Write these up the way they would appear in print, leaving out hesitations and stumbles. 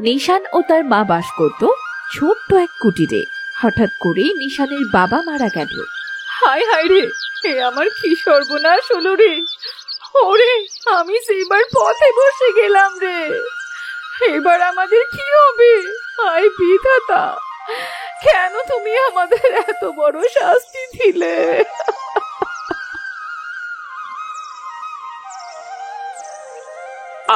নিশান ও তার মা বাস করত ছোট্ট এক কুটিরে। হঠাৎ করে নিশানের বাবা মারা গেল। হায় হায় রে, এ আমার কি সর্বনাশ হলো রে। ওরে, আমি সেইবার পথে বসে গেলাম রে। এবার আমাদের কি হবে? হায় বিধাতা, কেন তুমি আমাদের এত বড় শাস্তি দিলে?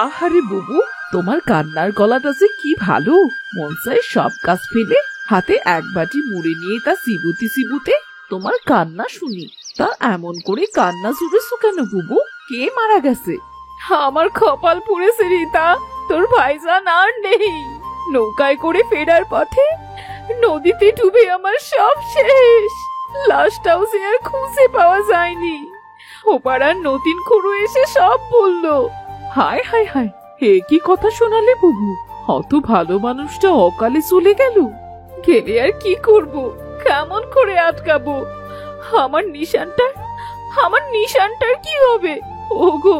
আহারে বুবু, তোমার কান্নার গলাটা যে কি ভালো। মন চায় সব কাজ ফেলে হাতে এক বাটি মুড়ি নিয়ে তা চিবুতে চিবুতে তোমার কান্না শুনি। তা এমন করে কান্না জুড়েছো কেন বুবু? কে মারা গেছে? আমার কপাল পুড়েছে রীতা, তোর ভাইজান আর নেই। নৌকায় করে ফেরার পথে নদীতে ডুবে আমার সব শেষ। লাশটাও যে আর খুঁজে পাওয়া যায়নি। ওপাড়ার নতুন খুড়ো এসে সব বললো। হায় হায় হায়, হে কি কথা শোনালে বুবু। অত ভালো মানুষটা অকালে চলে গেল। গেলে আর কি করব, কেমন করে আটকাবো? আমার নিশানটার কি হবে? ওগো,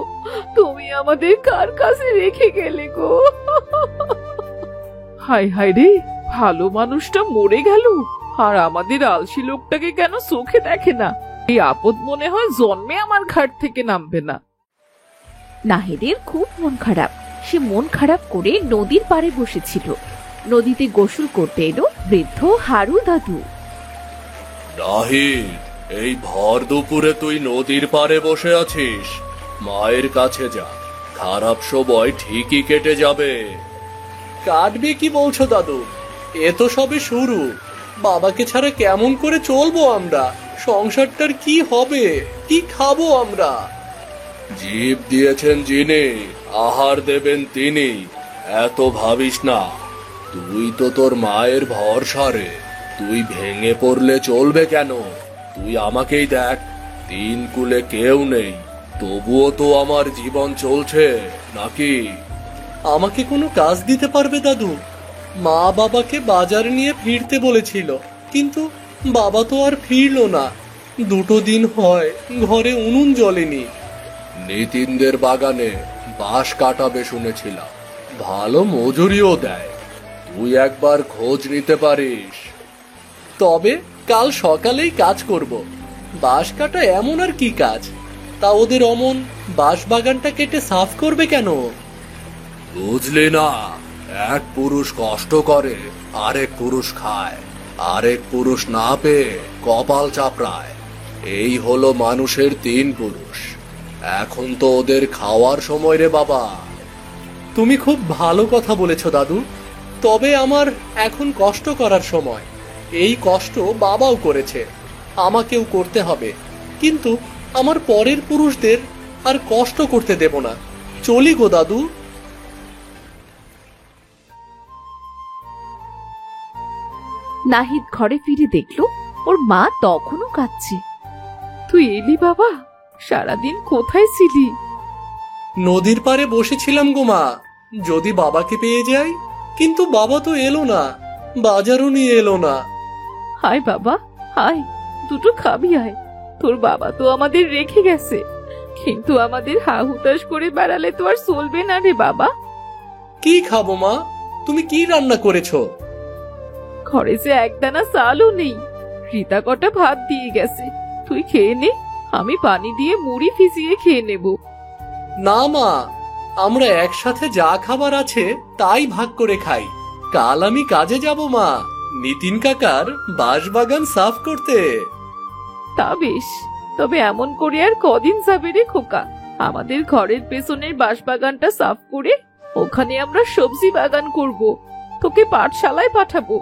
তুমি আমাদের কার কাছে রেখে গেলে গো? হায় হায় রে, ভালো মানুষটা মরে গেল, আর আমাদের আলসি লোকটাকে কেন চোখে দেখে না? এই আপদ মনে হয় জন্মে আমার ঘাট থেকে নামবে না। নাহিদের খুব মন খারাপ। সে মন খারাপ করে নদীর পাড়ে বসেছিল। নদীতে গোসল করতে এলো বৃদ্ধ হারু দাদু। নাহিদ, এই ভর দুপুরে তুই নদীর পাড়ে বসে আছিস? মায়ের কাছে যা, খারাপ সময় ঠিকই কেটে যাবে। কাটবে কি বলছো দাদু? এ তো সবে শুরু। বাবাকে ছাড়া কেমন করে চলবো আমরা? সংসারটার কি হবে? কি খাবো আমরা? জীব দিয়েছেন যিনি, আহার দেবেন তিনি। এত ভাবিস না। তুই তো তোর মায়ের ভরসা রে। তুই ভেঙে পড়লে চলবে কেন? তুই আমাকেই দেখ, তিন কুলে কেউ নেই, তবুও তো আমার জীবন চলছে নাকি? আমাকে কোনো কাজ দিতে পারবে দাদু? মা বাবাকে বাজার নিয়ে ফিরতে বলেছিল, কিন্তু বাবা তো আর ফিরলো না। 2 দিন হয় ঘরে উনুন জ্বলেনি। নিতিনদের বাগানে বাঁশ কাটাবে শুনেছিলাম, ভালো মজুরিও দেয়। তুই একবার খোঁজ নিতে পারিস। তবে কাল সকালেই কাজ করব। বাঁশ কাটা এমন আর কি কাজ? তা ওদের অমন বাঁশ বাগানটা কেটে সাফ করবে কেন? বুঝলি না, এক পুরুষ কষ্ট করে, আরেক পুরুষ খায়, আরেক পুরুষ না পেয়ে কপাল চাপড়ায়। এই হলো মানুষের 3 পুরুষ। এখন তো ওদের খাওয়ার সময় রে বাবা। তুমি খুব ভালো কথা বলেছ দাদু। তবে আমার এখন কষ্ট করার সময়। এই কষ্ট বাবাও করেছে, আমাকেও করতে হবে। কিন্তু আমার পরের পুরুষদের আর কষ্ট করতে দেব না। চলি গো দাদু। নাহিদ ঘরে ফিরে দেখলো ওর মা তখনও কাঁদছে। তুই এলি বাবা? সারাদিন কোথায় ছিলি? নদীর পাড়ে বসেছিলাম গো মা, যদি বাবাকে পেয়ে যাই। কিন্তু বাবা তো এলো না, বাজারও নিয়ে এলো না। হায় বাবা, হায়, দুটো খাবি আয়। তোর বাবা তো আমাদের রেখে গেছে, কিন্তু আমাদের হা হুতাশ করে বেড়ালে তো আর চলবে না রে বাবা। কি খাবো মা? তুমি কি রান্না করেছো? ঘরে যে একদানা চালও নেই। রীতা কটা ভাত দিয়ে গেছে, তুই খেয়ে নে। আমি পানি দিয়ে মুড়ি ভিজিয়ে খেয়ে নেব। না মা, আমরা একসাথে যা খাবার আছে তাই ভাগ করে খাই। কাল আমি কাজে যাব মা, নিতিন কাকার বাঁশবাগান সাফ করতে। তা বেশ, তবে এমন করে আর কদিন যাবে রে খোকা? আমাদের ঘরের পেছনের বাঁশবাগানটা সাফ করে ওখানে আমরা সবজি বাগান করব। তোকে পাঠশালায় পাঠাবো।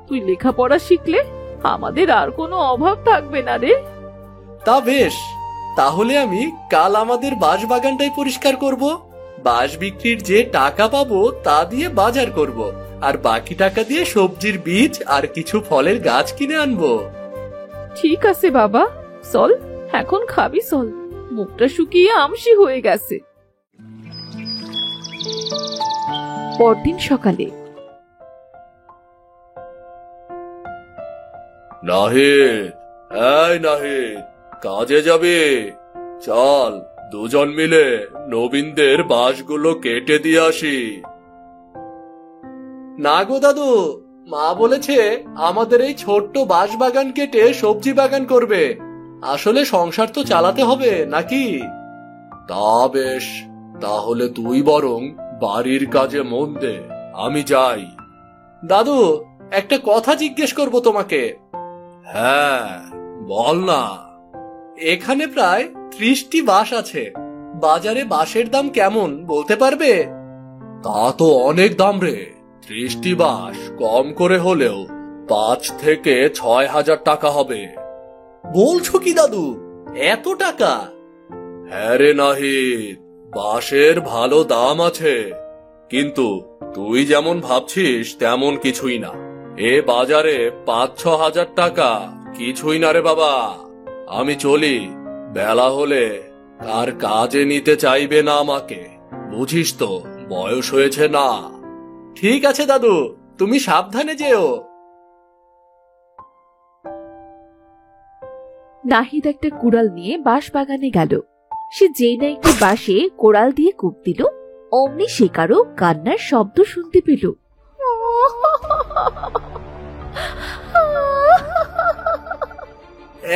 তুই লেখাপড়া শিখলে আমাদের আর কোনো অভাব থাকবে না রে। তা বেশ, তাহলে আমি কাল আমাদের বাঁশবাগানটাই পরিষ্কার করব। বাঁশ বিক্রির যে টাকা পাবো তা দিয়ে বাজার করব, আর বাকি টাকা দিয়ে সবজির বীজ আর কিছু ফলের গাছ কিনে আনবো। ঠিক আছে বাবা, চল এখন খাবি চল। মুখটা শুকিয়ে আমসি হয়ে গেছে। পরদিন সকালে নাহিদ, এই নাহিদ, কাজে যাবে? চল, দুজন মিলে নবীনদের বাঁশগুলো কেটে দিয়ে আসি। না গো দাদু, মা বলেছে আমাদের এই ছোট্ট বাঁশ বাগান কেটে সবজি বাগান করবে। আসলে সংসার তো চালাতে হবে নাকি? তা বেশ, তাহলে তুই বরং বাড়ির কাজে মন দে, আমি যাই। দাদু, একটা কথা জিজ্ঞেস করব তোমাকে। হ্যাঁ, বল না। এখানে প্রায় 30টি বাঁশ আছে। বাজারে বাঁশের দাম কেমন বলতে পারবে? তা তো অনেক দাম রে। 30টি বাঁশ কম করে হলেও 5 থেকে 6,000 টাকা হবে। বলছো কি দাদু, এত টাকা? হ্যাঁ রে নাহিদ, বাঁশের ভালো দাম আছে, কিন্তু তুই যেমন ভাবছিস তেমন কিছুই না। এ বাজারে 5-6 হাজার টাকা কিছুই না রে বাবা। আমি চলি, বেলা হলে আর কাজে নিতে চাইবে না আমাকে, বুঝিস তো, বয়স হয়েছে না। ঠিক আছে দাদু, তুমি সাবধানে যেও। নাহিদ একটা কুড়াল নিয়ে বাঁশ বাগানে গেল। সে যেই না একটি বাঁশে কোড়াল দিয়ে কূপ দিল, অমনি সে কারো কান্নার শব্দ শুনতে পেল।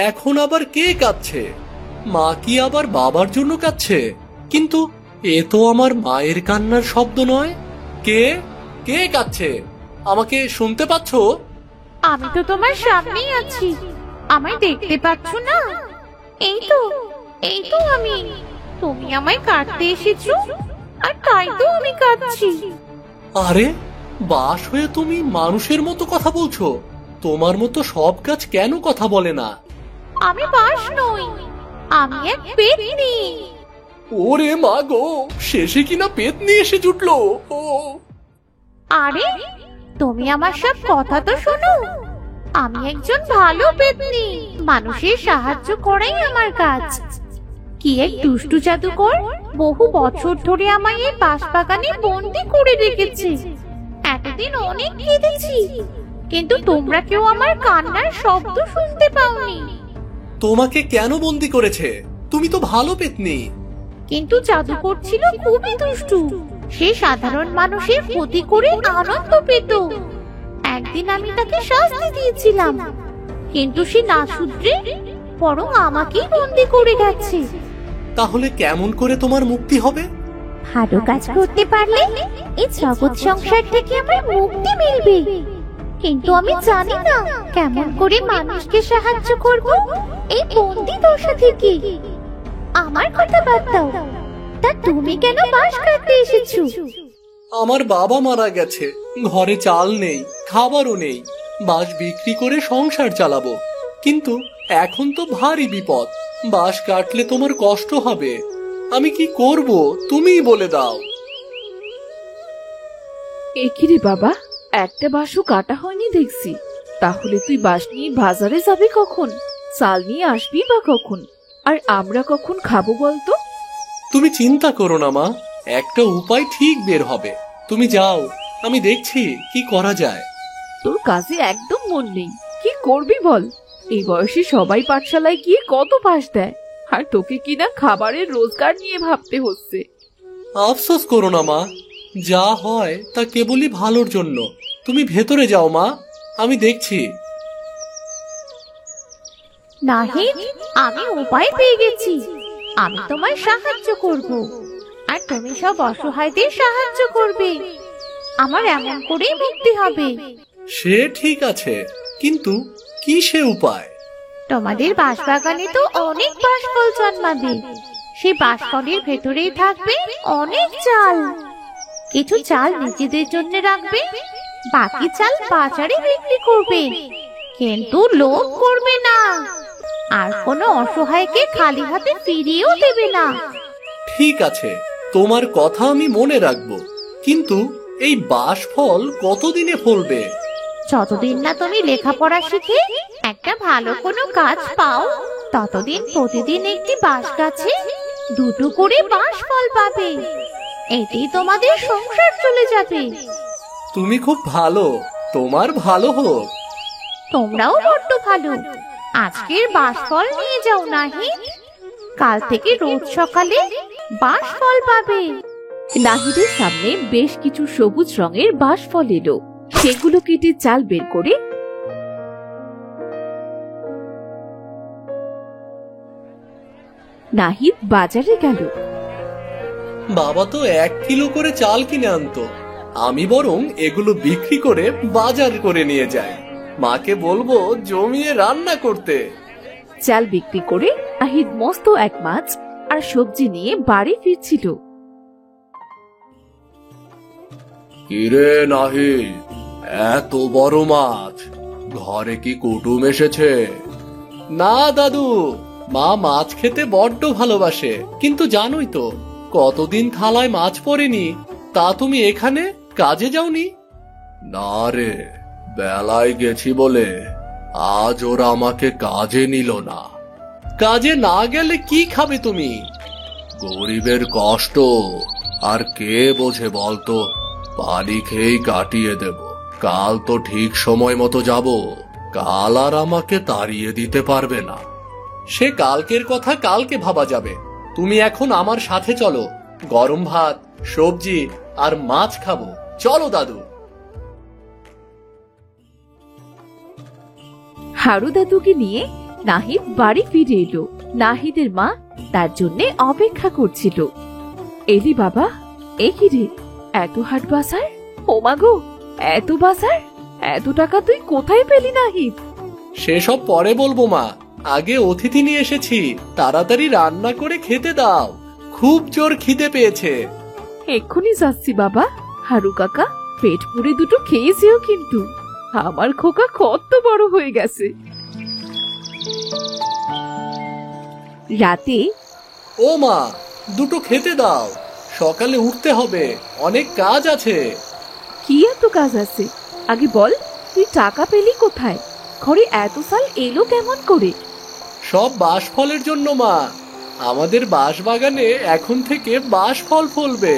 এখন আবার কে কাঁদছে? মা কি আবার বাবার জন্য কাঁদছে? কিন্তু এ তো আমার মায়ের কান্নার শব্দ নয়। কে কে কাঁদছে? আমাকে শুনতে পাচ্ছো? আমি তো তোমার সামনেই আছি, আমায় দেখতে পাচ্ছ না? এই তো আমি। তুমি আমায় কাটতে এসেছো, আর তাই তো আমি কাঁদছি। আরে, বাঁশ হয়ে তুমি মানুষের মতো কথা বলছো। তোমার মতো সব গাছ কেন কথা বলে না? আমি বাঁশ নই, আমি এক পেতনি। ওরে মা গো, শেষে কিনা পেতনি এসে জুটলো। ও আরে, তুমি আমার সব কথা তো শোনো। আমি একজন ভালো পেতনি, মানুষের সাহায্য করাই আমার কাজ। কি এক দুষ্টু জাদুকর বহু বছর ধরে আমায় এই বাঁশ বাগানে বন্দি করে রেখেছে। এতদিন অনেক কেঁদেছি, কিন্তু তোমরা কেউ আমার কান্নার শব্দ শুনতে পাওনি। তোমাকে কেন বন্দি করেছে? তুমি তো ভালো পেতনি। কিন্তু জাদুকর ছিল খুবই দুষ্টু। সে সাধারণ মানুষের ক্ষতি করে আনন্দ পেত। একদিন আমি তাকে শাস্তি দিয়েছিলাম, কিন্তু সে না শুধরে বরং আমাকেই বন্দি করে গেছে। তাহলে কেমন করে তোমার মুক্তি হবে? ভালো কাজ করতে পারলে এই জগৎ সংসার থেকে আমার মুক্তি মিলবে। কিন্তু আমি জানি না কেমন করে মানুষকে সাহায্য করব এই বন্দি দশা থেকে। আমার কথা বাদ দাও, তা তুমি কেন বাঁশ কাটতে এসেছো? আমার বাবা মারা গেছে, ঘরে চাল নেই, খাবারও নেই। বাঁশ বিক্রি করে সংসার চালাবো, কিন্তু এখন তো ভারী বিপদ। বাঁশ কাটলে তোমার কষ্ট হবে। আমি কি করব তুমিই বলে দাও। একিরে বাবা, একটা বাঁশও কাটা হয়নি দেখছি। তাহলে তুই বাঁশ নিয়ে বাজারে যাবি কখন? চাল নিয়ে আসবি বা কখন? আর আমরা কখন খাবো বলতো? তুমি চিন্তা করো না মা, একটা উপায় ঠিক বের হবে। তুমি যাও, আমি দেখছি কি করা যায়। তোর কাজে একদম মন নেই, কি করবি বল? এই বয়সে সবাই পাঠশালায় গিয়ে কত পাস দেয়, আর তোকে কিনা খাবারের রোজগার নিয়ে ভাবতে হচ্ছে। আফসোস করো না মা, যা হয় তা কেবলই ভালোর জন্য। তুমি ভেতরে যাও মা, আমি দেখছি। নাহিদ, আমি উপায় পেয়ে গেছি। আমি তোমায় সাহায্য করব, আর তুমি সব অসহায়দের সাহায্য করবে। আমার এমন করেই মুক্তি হবে। সে ঠিক আছে, কিন্তু কি সে উপায়? তোমাদের বাঁশবাগানে তো অনেক বাঁশফল জন্মাবে। সেই বাঁশফলের ভেতরেই থাকবে অনেক চাল। কিছু চাল নিজেদের জন্য রাখবে, বাকি চাল বাজারে বিক্রি করবে। কিন্তু লোভ করবে না, আর কোনো অসহায়কে খালি হাতে ফিরিয়েও দেবে না। ঠিক আছে, তোমার কথা আমি মনে রাখবো। কিন্তু এই বাঁশ ফল কতদিনে ফলবে? যতদিন না তুমি লেখাপড়া শিখে একটা ভালো কোনো কাজ পাও, ততদিন প্রতিদিন একটি বাঁশ গাছে 2টো করে বাঁশ ফল পাবে। এটি তোমাদের সংসার চলে যাবে। তুমি খুব ভালো, তোমার ভালো হোক। তোমরাও বড্ড ভালো। আজকের বাঁশ ফল নিয়ে যাও নাহিদ, কাল থেকে রোজ সকালে বাঁশ ফল পাবে। নাহিদের সামনে বেশ কিছু সবুজ রঙের বাঁশ ফল এলো। সেগুলো কেটে চাল বের করে নাহিদ বাজারে গেল। বাবা তো 1 কিলো করে চাল কিনে আনতো, আমি বরং এগুলো বিক্রি করে বাজার করে নিয়ে যাই। মাকে বলবো জমিয়ে রান্না করতে। চাল বিক্রি করে নাহিদ মস্ত এক মাছ আর সবজি নিয়ে বাড়ি ফিরছিল। কিরে নাহিদ, এত বড় মাছ, ঘরে কি কুটুম এসেছে? না দাদু, মা মাছ খেতে বড্ড ভালোবাসে, কিন্তু জানোই তো কতদিন থালায় মাছ পড়েনি। তা তুমি এখানে কাজে যাওনি? না রে, বেলায় গেছি বলে আজ ওরা আমাকে কাজে নিল না। কাজে না গেলে কি খাবে তুমি? গরিবের কষ্ট আর কে বোঝে বলতো? পানি খেয়েই কাটিয়ে দেব। কাল তো ঠিক সময় মতো যাব, কাল আর আমাকে তাড়িয়ে দিতে পারবে না। সে কালকের কথা কালকে ভাবা যাবে। তুমি এখন আমার সাথে চলো, গরম ভাত, সবজি আর মাছ খাবো। চলো দাদু। হারু দাদুকে নিয়ে নাহিদ বাড়ি ফিরে এলো। নাহিদের মা তার জন্য অপেক্ষা করছিল। এলি বাবা, এ কি রে, এত হাট বাজার? ও মা গো, এত বাজার, এত টাকা তুই কোথায় পেলি নাহিদ? সেসব পরে বলবো মা, আগে অতিথি নিয়ে এসেছি, তাড়াতাড়ি রান্না করে খেতে দাও। খুব জোর খিদে পেয়েছে। এক্ষুনি যাচ্ছি বাবা। হারু কাকা, পেট পুড়ে দুটো খেয়েছেও, কিন্তু আমার খোকা কত বড় হয়ে গেছে। রাতে ও মা, দুটো খেতে দাও, সকালে উঠতে হবে, অনেক কাজ আছে। কি এত কাজ আছে? আগে বল, তুই টাকা পেলি কোথায়? ঘরে এত সাল এলো কেমন করে? সব বাঁশ ফলের জন্য মা। আমাদের বাঁশ বাগানে এখন থেকে বাঁশ ফল ফলবে,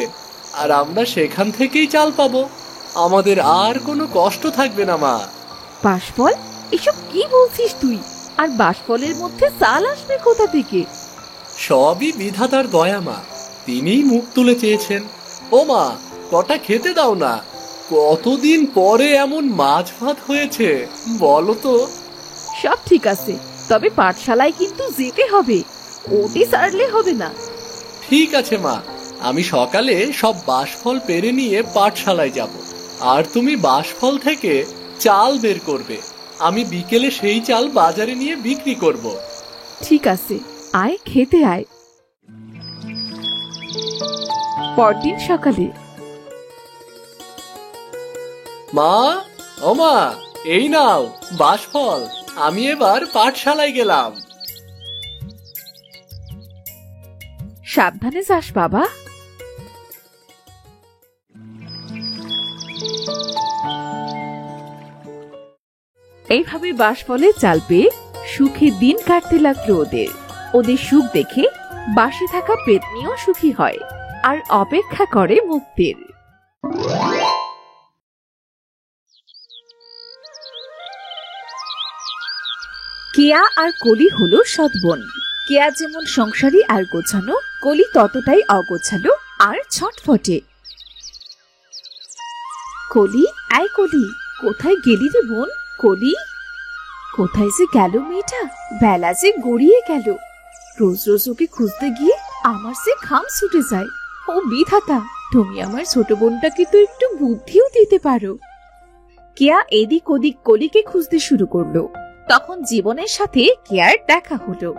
আর আমরা সেখান থেকেই চাল পাবো। আমাদের আর কোনো কষ্ট থাকবে না মা। বাঁশফল? এসব কি বলছিস তুই? আর বাঁশফলের মধ্যে চাল আসবে কোথা থেকে? সবই বিধাতার দয়া মা, তিনিই মুখ তুলে চেয়েছেন। ও মা, কটা খেতে দাও না। কতদিন পরে এমন মাছ ভাত হয়েছে বলো তো। সব ঠিক আছে, তবে পাঠশালায় কিন্তু যেতে হবে, ওটি সারলে হবে না। ঠিক আছে মা, আমি সকালে সব বাঁশফল পেরে নিয়ে পাঠশালায় যাব, আর তুমি বাঁশফল থেকে চাল বের করবে। আমি বিকেলে সেই চাল বাজারে নিয়ে বিক্রি করব। ঠিক আছে, আয় খেতে আয়। পরদিন সকালে মা, ও মা, এই নাও বাঁশফল, আমি এবার পাঠশালায় গেলাম। সাবধানে যাস বাবা। এইভাবে বাঁশফলে চাল পেয়ে সুখে দিন কাটতে লাগলো ওদের। ওদের সুখ দেখে বাসে থাকা পেতনিও সুখী হয় আর অপেক্ষা করে মুক্তির। কেয়া আর কলি হলো সৎ বোন। কেয়া যেমন সংসারী আর গোছানো, কলি ততটাই অগোছালো আর ছটফটে। কলি, আয় কলি, কোথায় গেলি রে বোন? কলি, কোথায় যে গেল মেয়েটা? বেলা যে গড়িয়ে গেল। রোজ রোজ ওকে খুঁজতে গিয়ে আমার সে ঘাম ছুটে যায়। ও বিধাতা, তুমি আমার ছোট বোনটাকে তো একটু বুদ্ধিও দিতে পারো। কেয়া এদিক ওদিক কলিকে খুঁজতে শুরু করলো। তখন জীবনের সাথে কেয়ার দেখা হলো।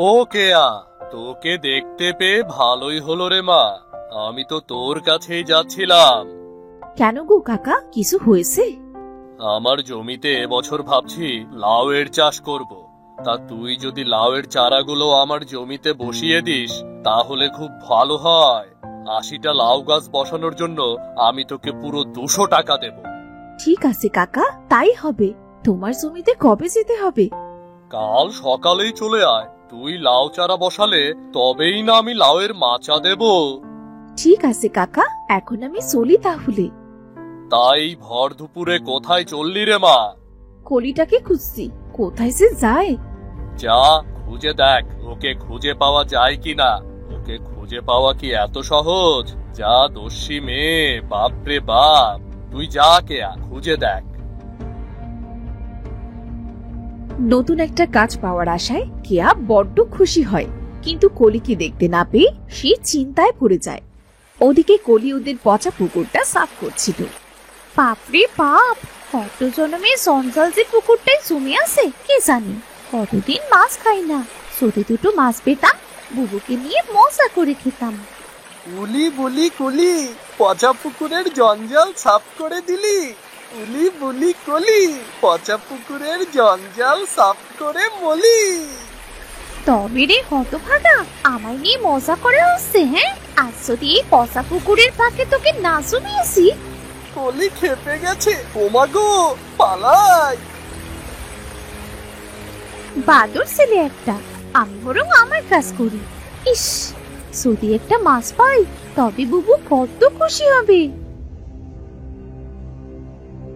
ও কেয়া, তোকে দেখতে পেয়ে ভালোই হলো রে মা। আমি তো তোর কাছেই যাচ্ছিলাম। কেন গো কাকা, কিছু হয়েছে? আমার জমিতে এবছর ভাবছি লাউয়ের চাষ করব। তা তুই যদি লাউয়ের চারাগুলো আমার জমিতে বসিয়ে দিস তাহলে খুব ভালো হয়। 80টা লাউ গাছ বসানোর জন্য আমি তোকে পুরো 200 টাকা দেব। ঠিক আছে কাকা, তাই হবে। তোমার জমিতে কবে যেতে হবে? কাল সকালেই চলে আয়। তুই লাউ চারা বসালে তবেই না আমি লাউয়ের মাচা দেব। ঠিক আছে কাকা, এখন আমি চলি তাহলে। তাই ভর দুপুরে কোথায় চললি রে মা? কলিটাকে খুঁজছি, কোথায় যে যায়। যা খুঁজে দেখ, ওকে খুঁজে পাওয়া যায় কিনা। ওকে খুঁজে পাওয়া কি এত সহজ? যা দস্যি মেয়ে, বাপরে বাপ। তুই যা কেয়া, খুঁজে দেখ। নতুন একটা কাজ পাওয়ার আশায় কেয়া বড্ড খুশি হয়, কিন্তু কলিকে দেখতে না পেয়ে সে চিন্তায় পড়ে যায়। ওদিকে কলি ওদের পচা পুকুরটা সাফ করছিল। বাপরে বাপ, কত জন্মে জঞ্জাল যে পুকুরটাই জমে আছে কে জানি। কতদিন মাছ খাই না, যদি দুটো মাছ পেতাম বুবুকে নিয়ে মজা করে খেতাম। উলি বুলি কুলি, পচা পুকুরের জঞ্জাল সাফ করে দিলি। উলি বুলি কলি, পচা পুকুরের জঞ্জাল সাফ করে মলি। তবে রে হতভাগা, আমায় নিয়ে মজা করে হচ্ছে? হ্যাঁ, আজ যদি এই পচা পুকুরের ফাঁকে তোকে না জমিয়েছি। কলি খেপে গেছে, ওমাগো পালাই। বাদর ছেলে একটা, আমি বরং আমার কাজ করি। ইস, যদি একটা মাছ পাই তবে বুবু কত খুশি হবে।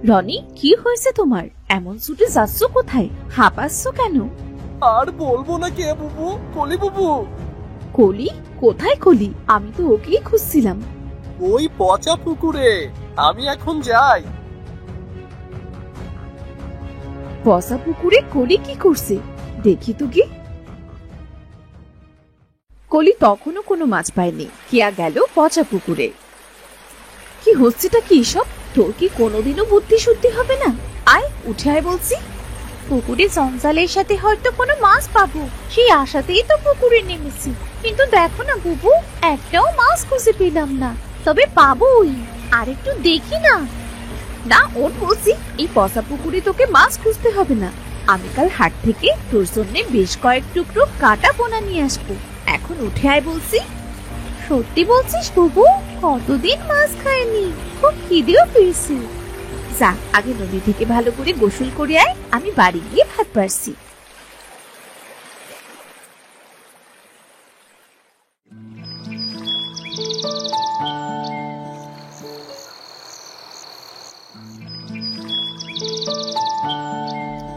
রনি, কি হয়েছে তোমার? এমন ছুটে যাচ্ছ কোথায়? হাঁপাচ্ছ কেন? আর বলবো না কে বুবু, কলি বুবু। কলি? কোথায় কলি? আমি তো ওকেই খুঁজছিলাম। ওই পচা পুকুরে, আমি এখন যাই। পচা পুকুরে কলি কি করছে দেখি তো কি। কলি তখনও কোনো মাছ পায়নি। কেয়া গেল পচা পুকুরে। কি হচ্ছেটা কি সব? তোর কি কোনোদিনও বুদ্ধি শুদ্ধি হবে না? আয়, উঠে আয় বলছি। পুকুরে জঞ্জালের সাথে হয়তো কোনো মাছ পাবো, সেই আশাতেই তো পুকুরে নেমেছি। কিন্তু দেখো না বুবু, একটাও মাছ খুঁজে পেলাম না। তবে পাবোই, আর একটু দেখি না। না, ওর বলছি, এই পচা পুকুরে তোকে মাছ খুঁজতে হবে না। আমি কাল হাট থেকে তোর জন্য বেশ কয়েক টুকরো কাটা পোনা নিয়ে আসবো। এখন উঠে আয় বলছি। সত্যি বলছিস বুবু? কতদিন মাছ খায়নি, খুব খিদেও পেয়েছে। যা, আগে নদী থেকে ভালো করে গোসল করে আয়, আমি বাড়ি গিয়ে ভাত বাড়ছি।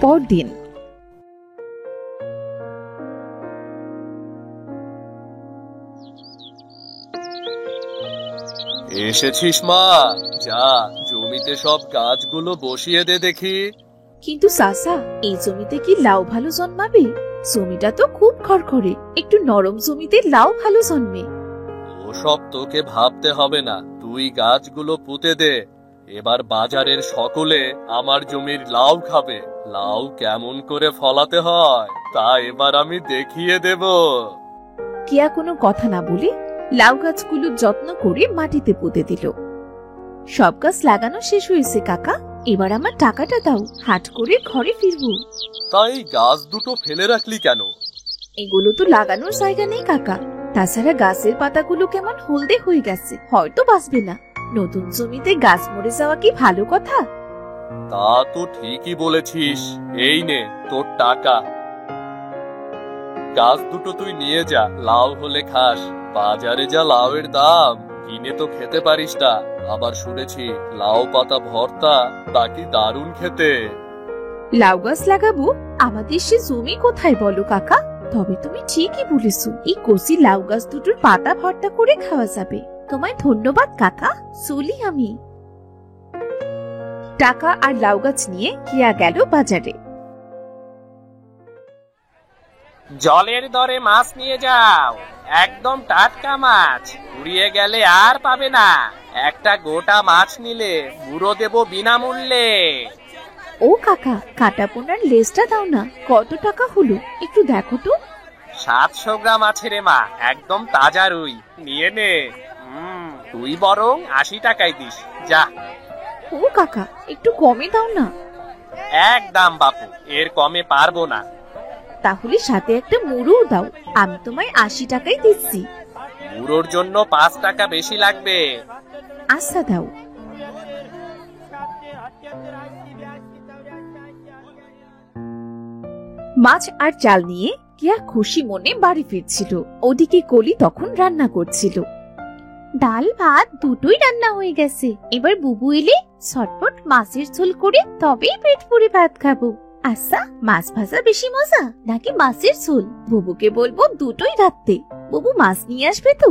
পরদিন এসেছিস মা? যা, জমিতে সব গাছগুলো বসিয়ে দে দেখি। কিন্তু চাচা, এই জমিতে কি লাউ ভালো জন্মাবে? জমিটা তো খুব খড়খড়ে, একটু নরম জমিতে লাউ ভালো জন্মে। ওসব তোকে ভাবতে হবে না, তুই গাছগুলো পুঁতে দে। এবার বাজারের সকলে আমার জমির লাউ খাবে। লাউ কেমন করে ফলাতে হয় তা এবার আমি দেখিয়ে দেব। কেয়া কোনো কথা না বলে লাউ গাছগুলো যত্ন করে মাটিতে পুঁতে দিল। সব গাছ লাগানো শেষ হয়েছে কাকা, এবার আমার টাকাটা দাও, হাট করে ঘরে ফিরবো। তাই গাছ দুটো ফেলে রাখলি কেন? এগুলো তো লাগানোর জায়গা নেই কাকা। তাছাড়া গাছের পাতাগুলো কেমন হলদে হয়ে গেছে, হয়তো বাঁচবে না। নতুন জমিতে গাছ মরে যাওয়া কি ভালো কথা? তা তো ঠিকই বলেছিস। এই নে তোর টাকা। গাছ দুটো তুই নিয়ে যা, লাউ হলে খাস। বাজারে যা লাউয়ের দাম, কিনে তো খেতে পারিস না। আবার শুনেছি লাউ পাতা ভর্তা, তা কি দারুণ খেতে। লাউ গাছ লাগাবো? আমাদের সে জমি কোথায় বলো কাকা? তবে তুমি ঠিকই বলেছো, এই কচি লাউ গাছ দুটোর পাতা ভর্তা করে খাওয়া যাবে। তোমায় ধন্যবাদ কাকা, চলি আমি। টাকা আর লাউ গাছ নিয়ে কেয়া গেল বাজারে। জলের দরে মাছ নিয়ে যাও, একদম টাটকা মাছ, উড়িয়ে গেলে আর পাবে না। একটা গোটা মাছ নিলে বুড়ো দেব বিনামূল্যে। ও কাকা, কাটা পোনার লেজটা দাও না, কত টাকা হলো একটু দেখো তো। 700 গ্রাম আছে রে মা, একদম তাজা রুই, নিয়ে নে। তুই বরং 80 টাকায় দিস, যা। ও কাকা, একটু কমে দাও না। একদম বাপু, এর কমে পারবো না। তাহলে সাথে একটা মুড়ো দাও, আমি তোমায় 80 টাকাই দিচ্ছি। বুড়োর জন্য 5 টাকা বেশি লাগবে। আচ্ছা দাও। মাছ আর চাল নিয়ে কেয়া খুশি মনে বাড়ি ফিরছিল। ওদিকে কলি তখন রান্না করছিল। ডাল ভাত দুটোই রান্না হয়ে গেছে, এবার বুবু এলে ছটপট মাছের ঝোল করে তবেই পেট পুরে ভাত খাবো। আচ্ছা, মাছ ভাজা বেশি মজা নাকি মাছের ঝোল? বুবুকে বলবো দুটোই রাখতে। বুবু মাছ নিয়ে আসবে তো।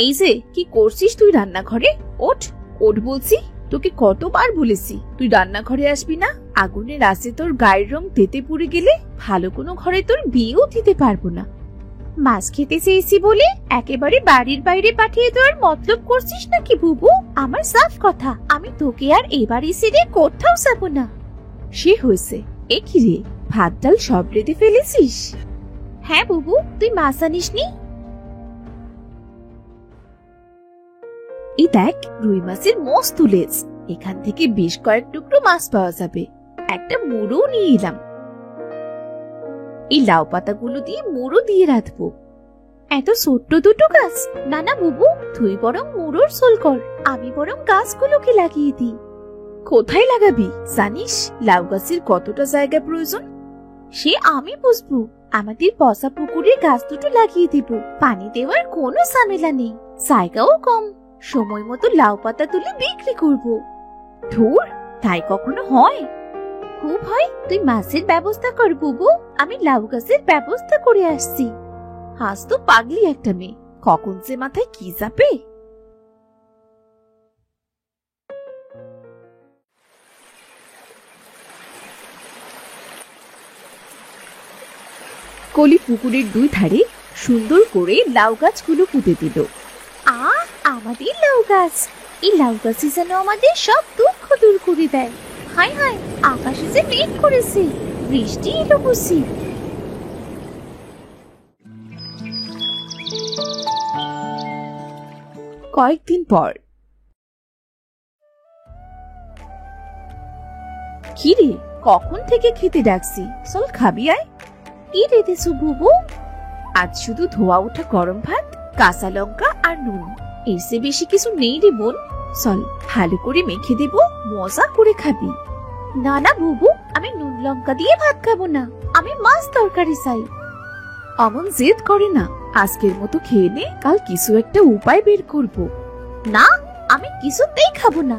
এই যে কি করছিস তুই রান্নাঘরে? ওঠ, ওঠ বলছি, তোকে কতবার বলেছি তুই রান্নাঘরে আসবি না। আগুনের আঁচে তোর গায়ের রং তেতে পুড়ে গেলে ভালো কোনো ঘরে তোর বিয়েও দিতে পারবো না। মাছ খেতে চেয়েছি বলে একেবারে বাড়ির বাইরে পাঠিয়ে দেওয়ার মতলব করছিস নাকি বুবু? আমার সাফ কথা, আমি তোকে আর এবারে ছেড়ে কোথাও যাবো না। সে হয়েছে, এ কি রে, ভাত ডাল সব রেঁধে ফেলেছিস? হ্যাঁ বুবু, তুই মাছ আনিসনি? এই দেখ, রুই মাছের মস্ত লেজ, এখান থেকে বেশ কয়েক টুকরো মাছ পাওয়া যাবে। একটা মুড়ো নিয়ে এলাম, এই লাউ পাতাগুলো দিয়ে মুড়ো দিয়ে রাখবো। এত ছোট্ট দুটো গাছ? না না বুবু, তুই বরং মুড়োর ঝোল কর, আমি বরং গাছগুলোকে লাগিয়ে দিই। কোথায় লাগাবি জানিস? লাউ গাছের কতটা জায়গা প্রয়োজন সে আমি বুঝবো। আমাদের পচা পুকুরে গাছ দুটো লাগিয়ে দিব, পানি দেওয়ার কোনো ঝামেলা নেই, জায়গাও কম, সময় মতো লাউ পাতা তুলে বিক্রি করব। ধুর, তাই কখনো হয়? খুব হয়, তুই মাছের ব্যবস্থা কর বুবু, আমি লাউ গাছের ব্যবস্থা করে আসছি। হাস তো পাগলি একটা মেয়ে, কখন যে মাথায় কি চাপে। কলি পুকুরের দুই ধারে সুন্দর করে লাউ গাছগুলো পুঁতে দিল। আমাদের লাউ গাছ, এই লাউ গাছই যেন আমাদের সব দুঃখ দূর করে দেয়। হায় হায়, আকাশে যে মেঘ করেছে, বৃষ্টি এলো বুঝি। কয়েকদিন পর। কি রে, কখন থেকে খেতে ডাকছি, চল খাবি আয়। কি রেঁধেছো বুবু? আজ শুধু ধোয়া ওঠা গরম ভাত, কাঁচা লঙ্কা আর নুন, এর চেয়ে বেশি কিছু নেই রে বোন। চল, ভালো করে মেখে দেব, মজা করে খাবি। না না বুবু, আমি নুন লঙ্কা দিয়ে ভাত খাবো না, আমি মাছ তরকারি চাই। অমন জেদ করে না, আজকের মতো খেয়ে নে, কাল কিছু একটা উপায় বের করব। না, আমি কিছুতেই খাবো না।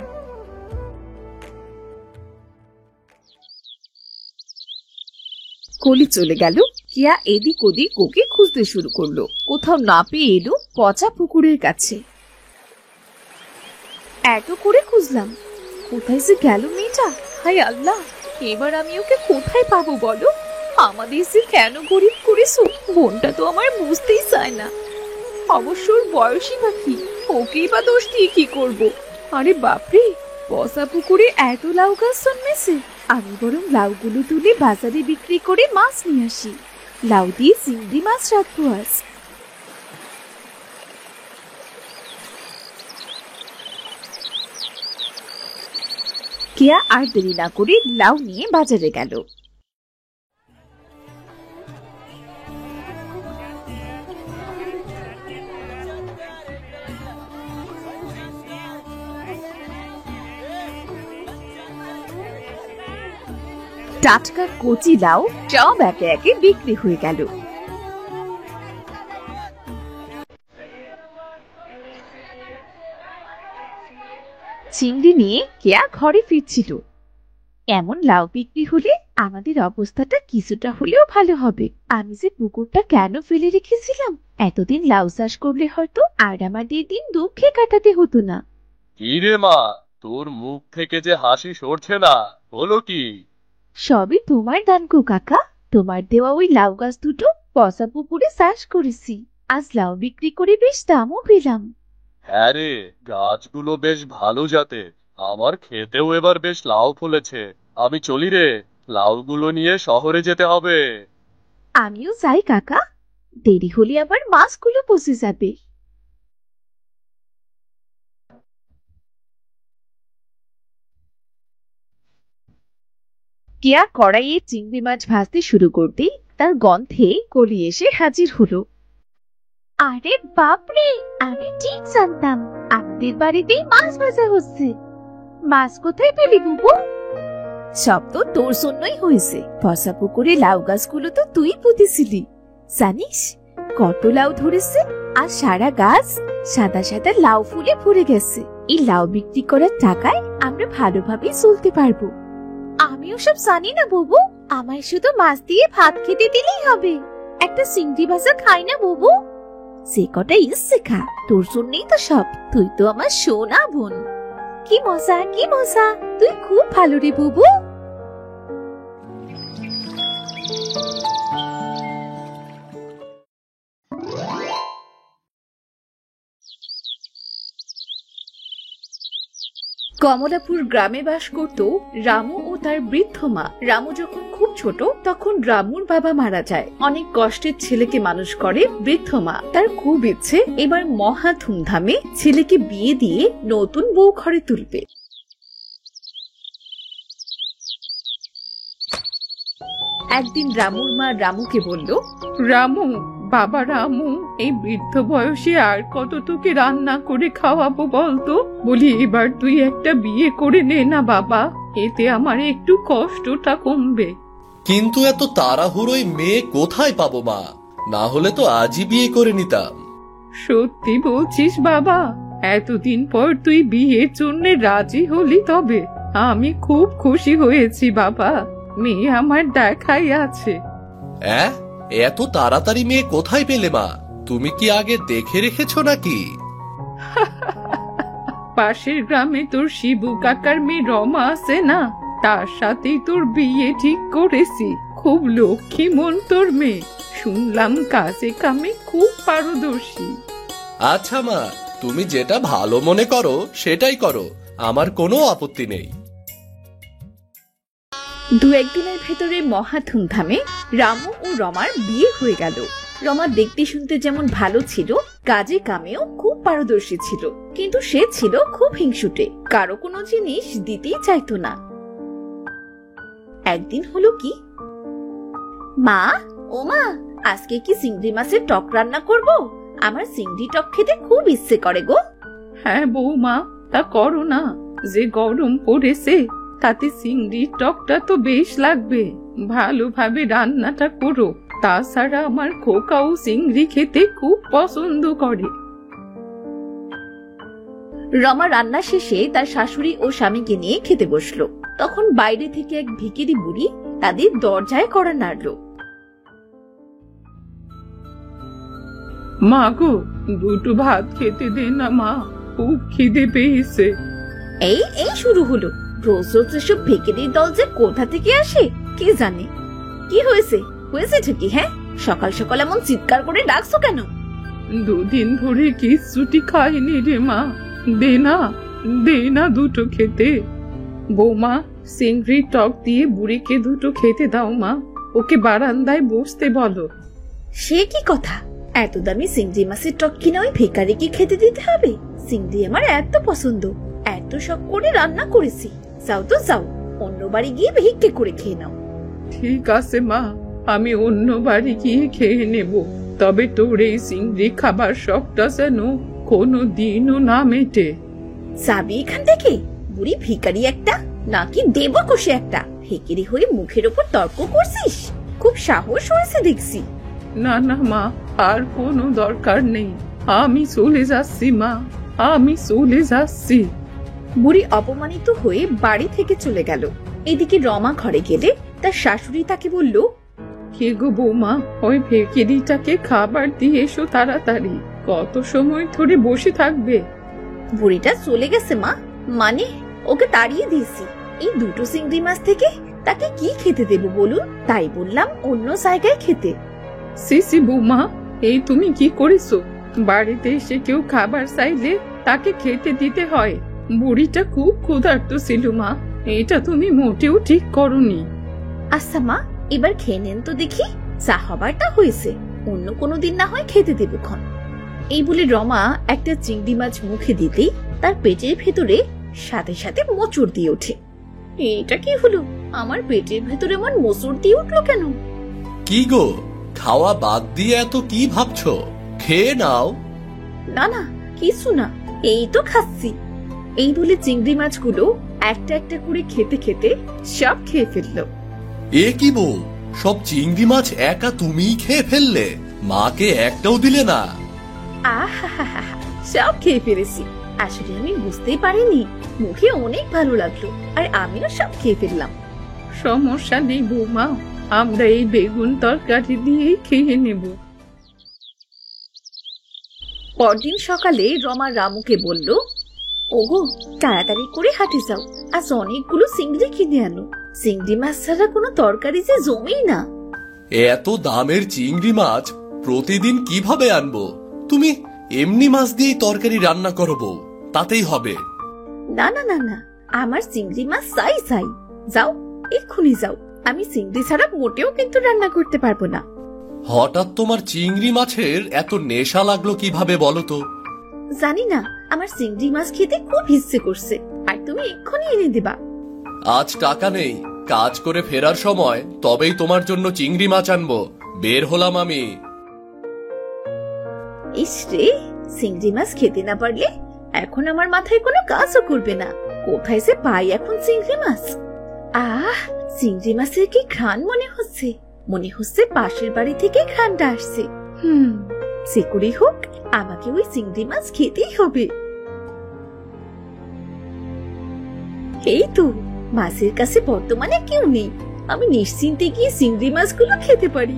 কলি চলে গেল। কিয়া এদিক ওদিক ওকে খুঁজতে শুরু করলো, কোথাও না পেয়ে এলো পচা পুকুরের কাছে। এত করে খুঁজলাম, কোথায় যে গেল মেয়েটা। হায় আল্লাহ, এবার আমি ওকে কোথায় পাবো বলো? আমাদের যে কেন গরিব করেছো, বোনটা তো আমার বুঝতেই চায় না। অবশ্য ওর বয়সী পাখি, ওকেই বা দোষ দিয়ে কি করবো। আরে বাপরে, পচা পুকুরে এত লাউ গাছ জন্মেছে। আমি বরং লাউগুলো তুলে বাজারে বিক্রি করে মাছ নিয়ে আসি, লাউ দিয়ে চিংড়ি মাছ রাখবো আজ। কেয়া আর দেরি না করে লাউ নিয়ে বাজারে গেল। টাটকা কচি লাউ সব একে একে বিক্রি হয়ে গেল। চিংড়ি নিয়ে কেয়া ঘরে ফিরছিল। এমন লাউ বিক্রি হলে আমাদের অবস্থাটা কিছুটা হলেও ভালো হবে। আমি যে পুকুরটা কেন ফেলে রেখেছিলাম, এতদিন লাউ চাষ করলে হয়তো আর আমাদের দিন দুঃখে কাটাতে হতো না। কি রে মা, তোর মুখ থেকে যে হাসি সরছে না, হলো কি? সবই তোমার দান গো কাকা, তোমার দেওয়া ওই লাউ গাছ দুটো পচা পুকুরে চাষ করেছি, আজ লাউ বিক্রি করে বেশ দামও পেলাম। হ্যাঁ রে, গাছগুলো বেশ ভালো জাতের, আমার খেতেও এবার বেশ লাউ ফলেছে। আমি চলি রে, লাউগুলো নিয়ে শহরে যেতে হবে। আমিও যাই কাকা, দেরি হলে আবার মাছগুলো পচে যাবে। কেয়া কড়াইয়ে চিংড়ি মাছ ভাজতে শুরু করতেই তার গন্ধে কলি এসে হাজির হলো। আরে বাপরে, আমি ঠিক জানতাম আমাদের বাড়িতেই মাছ ভাজা হচ্ছে। মাছ কোথায় পেলি বুবু? সব তো তোর জন্যই হয়েছে, পচা পুকুরে লাউ গাছগুলো তো তুই পুঁতেছিলি। জানিস কত লাউ ধরেছে, আর সারা গাছ সাদা সাদা লাউ ফুলে ভরে গেছে। এই লাউ বিক্রি করার টাকায় আমরা ভালোভাবে চলতে পারবো। আমিও সব জানি না বুবু, আমায় শুধু মাছ দিয়ে ভাত খেতে দিলেই হবে। একটা চিংড়ি ভাজা খাই না বুবু? যে কটা ইচ্ছে খা, তোর জন্যই তো সব, তুই তো আমার সোনা বোন। কি মজা কি মজা, তুই খুব ভালো রে বুবু। কমলাপুর গ্রামে বাস করত রামু ও তার বৃদ্ধ মা। রামু যখন খুব ছোট তখন রামুর বাবা মারা যায়। অনেক কষ্টের ছেলেকে মানুষ করে বৃদ্ধ মা। তার খুব ইচ্ছে এবার মহা ধুমধামে ছেলেকে বিয়ে দিয়ে নতুন বউ ঘরে তুলবে। একদিন রামুর মা রামুকে বলল, রামু, বাবা রামু, এই বৃদ্ধ বয়সে আর কত তোকে রান্না করে খাওয়াবো বলতো? বলি এবার তুই একটা বিয়ে করে নে না বাবা, এতে আমার একটু কষ্টটা কমবে। কিন্তু এত তাড়াহুড়োয় মেয়ে কোথায় পাবো মা? না হলে তো আজই বিয়ে করে নিতাম। সত্যি বলছিস বাবা? এতদিন পর তুই বিয়ের জন্য রাজি হলি? তবে আমি খুব খুশি হয়েছি বাবা, মেয়ে আমার দেখাই আছে। এত তাড়াতাড়ি মেয়ে কোথায় পেলে মা? তুমি কি আগে দেখে রেখেছো নাকি? পাশের গ্রামে তোর শিবু কাকার মেয়ে রমা আছে না, তার সাথেই তোর বিয়ে ঠিক করেছি। খুব লক্ষ্মী মন তোর মেয়ে, শুনলাম কাজে কামে খুব পারদর্শী। আচ্ছা মা, তুমি যেটা ভালো মনে করো সেটাই করো, আমার কোনো আপত্তি নেই। দু একদিনের ভেতরে মহা ধুমধামে রামু ও রমার বিয়ে হয়ে গেল। রমা দেখতে শুনতে যেমন ভালো ছিল, কাজে কামেও খুব পারদর্শী ছিল, কিন্তু সে ছিল খুব হিংসুটে, কারো কোনো জিনিস দিতেই চাইতো না। একদিন হলো কি, মা ও মা, আজকে কি চিংড়ি মাছের টক রান্না করব? আমার চিংড়ি টক খেতে খুব ইচ্ছে করে গো। হ্যাঁ বৌমা, তা করো না, যে গরম পড়েছে তাতে চিংড়ির টকটা তো বেশ লাগবে। ভালোভাবে রান্নাটা করো, তাছাড়া আমার খোকাও চিংড়ি খেতে খুব পছন্দ করে। রমা রান্না শেষে তার শাশুড়ি ও স্বামীকে নিয়ে খেতে বসলো। তখন বাইরে থেকে এক ভিখিরি বুড়ি তাদের দরজায় কড়া নাড়ল। মা গো, দুটো ভাত খেতে দে না মা, খুব খিদে পেয়েছে। এই এই শুরু হলো, রোজ রোজ এসব ভিখিরির দল যে কোথা থেকে আসে কে জানে। কি হয়েছে হয়েছে ঠিকই? হ্যাঁ, সকাল সকাল এমন চিৎকার করে ডাকছো কেন? দুদিন ধরে কিচ্ছুটি খাইনি রে মা, দে না দুটো খেতে। বৌমা, চিংড়ির টক দিয়ে বুড়িকে দুটো খেতে দাও মা, ওকে বারান্দায় বসতে বলো। সে কি কথা, এত দামি চিংড়ি মাছের টক কিনা ওই ভিখারিকে খেতে দিতে হবে? চিংড়ি আমার এত পছন্দ, এত শখ করে রান্না করেছি। যাও তো যাও, অন্য বাড়ি গিয়ে ভিক্ষে করে খেয়ে নাও। ঠিক আছে মা, আমি অন্য বাড়ি গিয়ে খেয়ে নেব, তবে তোর এই চিংড়ি খাবার শখটা যেন কোনো দিনও না মেটে। যাবি এখান থেকে, বুড়ি ভিখারি একটা, নাকি দেব কষে একটা। ভিখারি হয়ে মুখের ওপর তর্ক করছিস? খুব সাহস হয়েছে দেখছি। না না মা, আর কোনো দরকার নেই, আমি চলে যাচ্ছি মা, আমি চলে যাচ্ছি। বুড়ি অপমানিত হয়ে বাড়ি থেকে চলে গেল। এদিকে রমা ঘরে গেলে তার শাশুড়ি তাকে বলল, কে গো বৌমা, ওই ভিখারিটাকে খাবার দিয়ে এসো তাড়াতাড়ি, কত সময় ধরে বসে থাকবে? বুড়িটা চলে গেছে মা, মানে ওকে তাড়িয়ে দিয়েছি। এই দুটো চিংড়ি মাছ থেকে তাকে কি খেতে দেব বলুন? তাই বললাম অন্য জায়গায় খেতে। সিসি বৌমা, এই তুমি কি করেছো? বাড়িতে এসে কেউ খাবার চাইলে তাকে খেতে দিতে হয়। বুড়িটা খুব ক্ষুধার্ত ছিল মা, এটা তুমি মোটেও ঠিক করনি। আচ্ছা মা, এবার খেয়ে নেন তো দেখি, যা হবার তা হয়েছে, অন্য কোনো দিন না হয় খেতে দেব ক্ষণ। এই বলে রমা একটা চিংড়ি মাছ মুখে দিতেই তার পেটের ভেতরে সাথে সাথে মোচড় দিয়ে ওঠে। এটা কি হলো, আমার পেটের ভেতরে এমন মোচড় দিয়ে উঠলো কেন? কি গো, খাওয়া বাদ দিয়ে এত কি ভাবছো? খেয়ে নাও। না না, কিছু না, এই তো খাচ্ছি। এই বলে চিংড়ি মাছগুলো একটা একটা করে খেতে খেতে সব খেয়ে ফেললো। এ কি বউ, সব চিংড়ি মাছ একা তুমিই খেয়ে ফেললে? মাকে একটাও দিলে না? আহা, সব খেয়ে ফেলেছি। আসলে আমি বুঝতেই পারিনি, মুখে অনেক ভালো লাগলো আর আমিও সব খেয়ে ফেললাম। সমস্যা নেই বৌমা, আমরা এই বেগুন তরকারি দিয়েই খেয়ে নেব। পরদিন সকালে রমা রামুকে বলল, ওগো, তাড়াতাড়ি করে হাটে যাও, আজ অনেকগুলো চিংড়ি কিনে আনো। চিংড়ি মাছ ছাড়া কোনো তরকারি যে জমেই না। এত দামের চিংড়ি মাছ প্রতিদিন কিভাবে আনবো? তুমি এমনি মাছ দিয়েই তরকারি রান্না করো বউ, তাতেই হবে। না না না না, আমার চিংড়ি মাছ চাই চাই। যাও, এক্ষুনি যাও। আমি চিংড়ি ছাড়া মোটেও কিন্তু রান্না করতে পারবো না। হঠাৎ তোমার চিংড়ি মাছের এত নেশা লাগলো কিভাবে বলো তো? জানি না, আমার চিংড়ি মাছ খেতে খুব ইচ্ছে করছে, আর তুমি এক্ষুনি এনে দিবা। আজ টাকা নেই, কাজ করে ফেরার সময় তবেই তোমার জন্য চিংড়ি মাছ আনবো। বের হলাম আমি। ইস রে, চিংড়ি মাছ খেতে না পারলে এখন আমার মাথায় কোনো কাজও করবে না। কোথায় যে পাই এখন চিংড়ি মাছ? আহ, চিংড়ি মাছের কি ঘ্রাণ মনে হচ্ছে! মনে হচ্ছে পাশের বাড়ি থেকে ঘ্রাণটা আসছে। যে করেই হোক, আমাকে ওই চিংড়ি মাছ খেতেই হবে। এই তো, মাছের কাছে বর্তমানে কেউ নেই, আমি নিশ্চিন্তে গিয়ে চিংড়ি মাছগুলো খেতে পারি।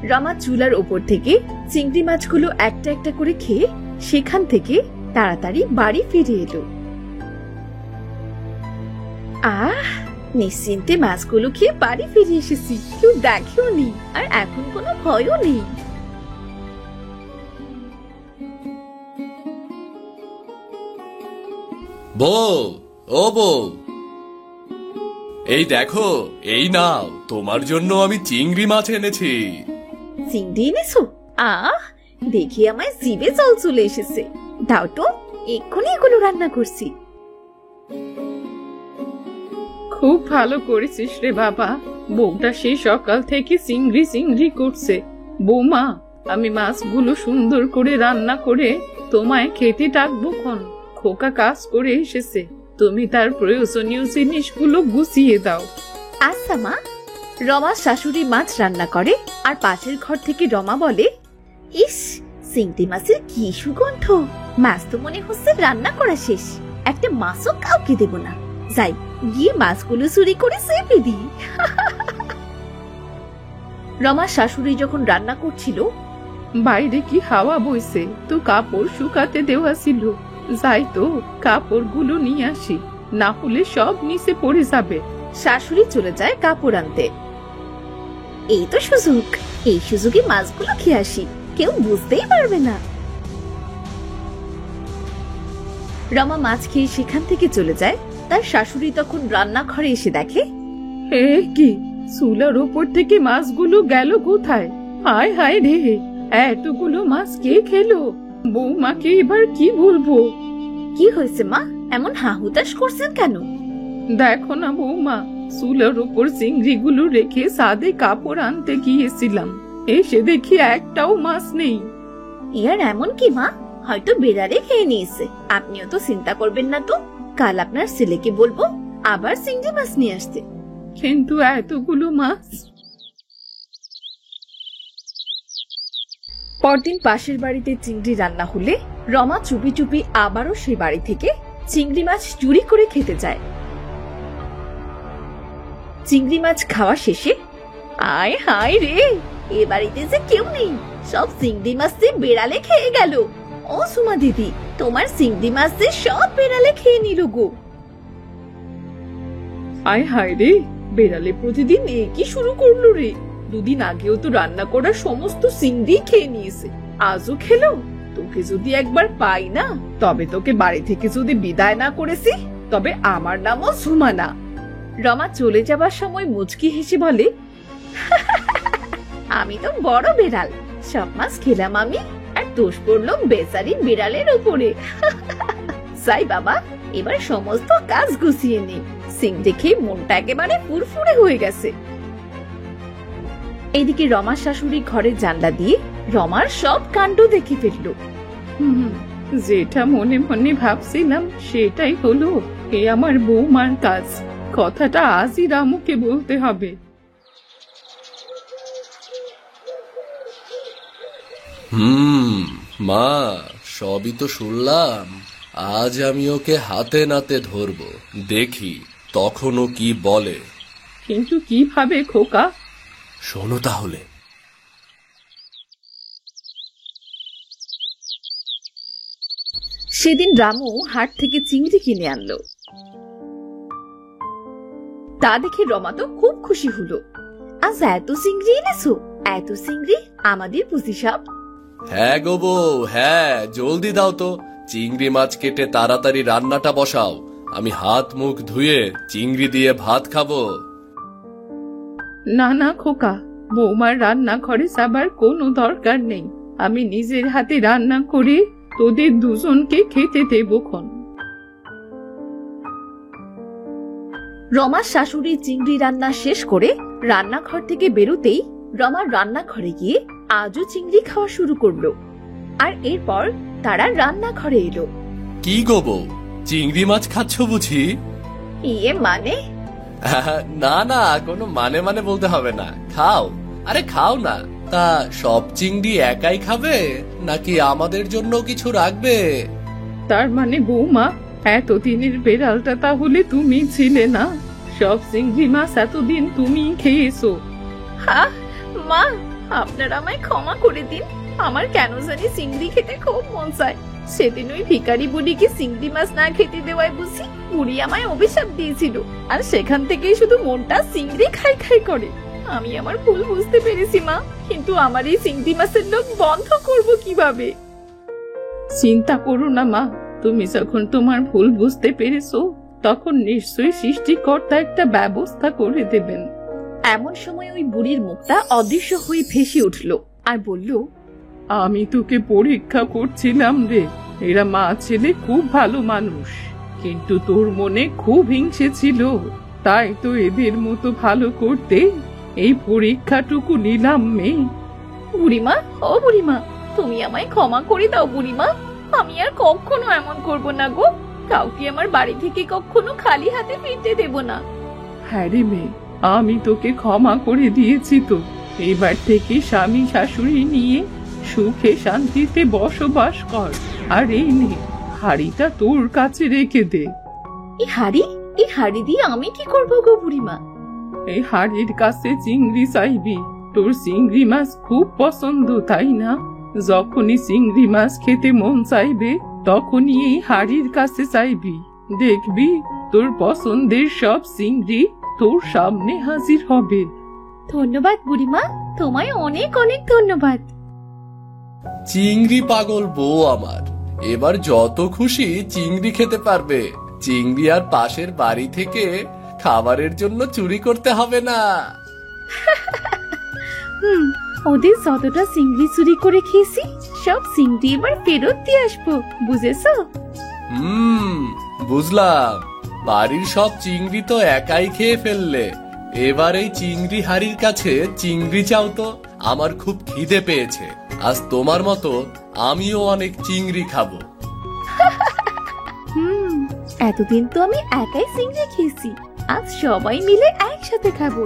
রমা চুলার ওপর থেকে চিংড়ি মাছগুলো একটা একটা করে খেয়ে সেখান থেকে তাড়াতাড়ি বাড়ি ফিরে এলো। আহ, নিশ্চিন্তে মাছগুলো খেয়ে বাড়ি ফিরে এসেছি, কেউ দেখেও নি, আর এখন কোনো ভয়ও নেই। বউ, ও বউ, এই দেখো, এই নাও, তোমার জন্য আমি চিংড়ি মাছ এনেছি। চিংড়ি এনেছো? আহ, দেখে আমায় জিভে জল চলে এসেছে। দাও তো, এক্ষুনি এগুলো রান্না করছি। খুব ভালো করেছিস রে বাবা, বউটা সেই সকাল থেকে চিংড়ি চিংড়ি করছে। বৌমা, আমি মাছগুলো সুন্দর করে রান্না করে তোমায় খেতে ডাকবো খন। খোকা কাজ করে এসেছে, তুমি তার প্রয়োজনীয় জিনিসগুলো গুছিয়ে দাও। আচ্ছা মা। রমা শাশুড়ি মাছ রান্না করে, আর পাশের ঘর থেকে রমা বলে, ইস, চিংড়ি মাছের কি সুগন্ধ! মাছ তো মনে হচ্ছে রান্না করা শেষ, একটা মাছও কাউকে দেব না। যাই গিয়ে মাছগুলো চুরি করে চেপে দিই। রমা শাশুড়ি যখন রান্না করছিল, বাইরে কি হাওয়া বইছে, তো কাপড় শুকাতে দেওয়া ছিল। যাই তো কাপড়গুলো নিয়ে আসি, না হলে সব নিচে পড়ে যাবে। শাশুড়ি চলে যায় কাপড় আনতে। এই তো সুযোগ, এই সুযোগে মাছগুলো খেয়ে আসি, কেউ বুঝতেই পারবে না। রমা মাছ খেয়ে সেখান থেকে চলে যায়। তার শাশুড়ি তখন রান্নাঘরে এসে দেখে, হে কি, চুলার ওপর থেকে মাছগুলো গেল কোথায়? হায় হায় রে, এতগুলো মাছ কে খেলো? বৌমাকে এবার কি বলবো? কি হয়েছে মা, এমন হাহুতাশ করছেন কেন? দেখো না বৌমা, চুলার ওপর চিংড়িগুলো রেখে ছাদে কাপড় আনতে গিয়েছিলাম, এসে দেখি একটাও মাছ নেই। ইয়ার এমন কি মা, হয়তো বেড়ালে খেয়ে নিয়েছে। আপনিও তো চিন্তা করবেন না তো, কাল আপনার ছেলেকে বলবো আবার চিংড়ি মাছ নিয়ে আসতে। কিন্তু এতগুলো মাছ। পরদিন পাশের বাড়িতে চিংড়ি রান্না হলে রমা চুপি চুপি আবারও সে বাড়ি থেকে চিংড়ি মাছ চুরি করে খেতে যায়। চিংড়ি মাছ খাওয়া শেষে, আয় হায় রে, এ বাড়িতে যে কেউ নেই, সব চিংড়ি মাছ যে বেড়ালে খেয়ে গেল। ও সুমা দিদি, তোমার চিংড়ি মাছ যে সব বেড়ালে খেয়ে নিল গো। আয় হায় রে, বেড়ালে প্রতিদিন কি শুরু করলো রে? দুদিন আগেও তো রান্না করা সমস্ত চিংড়ি খেয়ে নিয়েছে, আজও খেলো। তোকে যদি একবার পাই না, তবে তোকে বাড়ি থেকে যদি বিদায় না করেছি, তবে আমার নামও সুমানা। রমা চলে যাবার সময় মুচকি হেসে বলে, আমি তো বড় বেড়াল, সব মাছ খেলাম আমি, আর দোষ পড়লো বেচারি বিড়ালের উপরে। যাই বাবা, এবার সমস্ত কাজ গুছিয়ে নে। চিংড়ি খেয়ে মনটা একেবারে ফুরফুরে হয়ে গেছে। এদিকে রমার শাশুড়ি ঘরের জানলা দিয়ে রমার সব কাণ্ড দেখে ফেললো। যেটা মনে মনে ভাবছিলাম সেটাই হলো, এ আমার বৌমার কাজ। কথাটা আজই রামুকে বলতে হবে। মা, সবই তো শুনলাম। আজ আমি ওকে হাতে নাতে ধরবো, দেখি তখনও কি বলে। কিন্তু কিভাবে খোকা? শোনো তাহলে। সেদিন রামু হাট থেকে চিংড়ি কিনে আনলো। তা দেখে রমা তো খুব খুশি হলো। আজ এত চিংড়ি এনেছো? এত চিংড়ি আমাদের পুষি সাপ। হ্যাঁ গো বউ, হ্যাঁ, জলদি দাও তো, চিংড়ি মাছ কেটে তাড়াতাড়ি রান্নাটা বসাও। আমি হাত মুখ ধুয়ে চিংড়ি দিয়ে ভাত খাবো। না না খোকা, বৌমার রান্নাঘরে যাবার কোনো দরকার নেই। আমি নিজের হাতে রান্না করে তোদের দুজনকে খেতে দেবক্ষণ। রমার শাশুড়ি চিংড়ি রান্না শেষ করে রান্নাঘর থেকে বেরোতেই রমার রান্নাঘরে গিয়ে আজও চিংড়ি খাওয়া শুরু করলো। আর এরপর তারা রান্নাঘরে এলো। কি গো বউ, চিংড়ি মাছ খাচ্ছ বুঝি? ইয়ে মানে? না না, কোনো মানে মানে বলতে হবে না, খাও, আরে খাও না। তা সব চিংড়ি একাই খাবে নাকি আমাদের জন্য কিছু রাখবে? তার মানে বৌমা, এতদিনের বেড়ালটা তাহলে তুমি ছিলে না? সব চিংড়ি মাছ এতদিন তুমি খেয়েছো? হ্যাঁ মা, আপনারা আমায় ক্ষমা করে দিন। আমার কেন জানি চিংড়ি খেতে খুব মন চায়। সেদিন ওই ভিখারি বুড়িকে চিংড়ি মাছ না খেতে দেওয়ায় বুঝি বুড়ি আমায় অভিশাপ দিয়েছিল, আর সেখান থেকেই শুধু মনটা চিংড়ি খাই খাই করে। আমি আমার ভুল বুঝতে পেরেছি মা, কিন্তু আমার এই চিংড়ি মাছের লোক বন্ধ করব কিভাবে? চিন্তা করো না মা, তুমি যখন তোমার ভুল বুঝতে পেরেছো তখন নিশ্চয়ই সৃষ্টিকর্তা একটা ব্যবস্থা করে দেবেন। এমন সময় ওই বুড়ির মুখটা অদৃশ্য হয়ে ভেসে উঠল আর বলল, আমি তোকে পরীক্ষা করছিলাম রে। এরা মা ছেলে খুব ভালো মানুষ, কিন্তু তোর মনে খুব হিংসে ছিল, তাই তো এদের মতো ভালো করতে এই পরীক্ষাটুকু নিলাম মেয়ে। বুড়িমা, ও বুড়িমা, তুমি আমায় ক্ষমা করে দাও বুড়িমা। আমি আর কখনো এমন করব না গো। কাউকে আমার বাড়ি থেকে কখনো খালি হাতে ফিরতে দেব না। হ্যাঁ রে মেয়ে, আমি তোকে ক্ষমা করে দিয়েছি তো। এবার থেকে স্বামী শাশুড়ি নিয়ে সুখে শান্তিতে বসবাস কর। আর এই নে, হাড়িটা তোর কাছে রেখে দে। এই হাড়ি দিয়ে আমি কি করবো গো বুড়িমা? এই হাড়ির কাছে চিংড়ি চাইবি। তোর চিংড়ি মাছ খুব পছন্দ, তাই না? যখনই চিংড়ি মাছ খেতে মন চাইবে তখনই এই হাড়ির কাছে চাইবি। দেখবি তোর পছন্দের সব চিংড়ি তোর সামনে হাজির হবে। ধন্যবাদ বুড়িমা, তোমায় অনেক অনেক ধন্যবাদ। চিংড়ি পাগল বউ আমার, এবার যত খুশি চিংড়ি খেতে পারবে। চিংড়ি আর পাশের বাড়ি থেকে খাবারের জন্য চুরি করতে হবে না। ওদের যতটা চিংড়ি চুরি করে খেয়েছি সব চিংড়ি এবার ফেরত দিয়ে আসবো, বুঝেছো? বুঝলাম। বাড়ির সব চিংড়ি তো একাই খেয়ে ফেললে, এবার এই চিংড়ি হাড়ির কাছে চিংড়ি চাও তো। আমার খুব খিদে পেয়েছে, আজ তোমার মতো আমিও অনেক চিংড়ি খাবো। এতদিন তো আমি একাই চিংড়ি খেয়েছি, আজ সবাই মিলে একসাথে খাবো।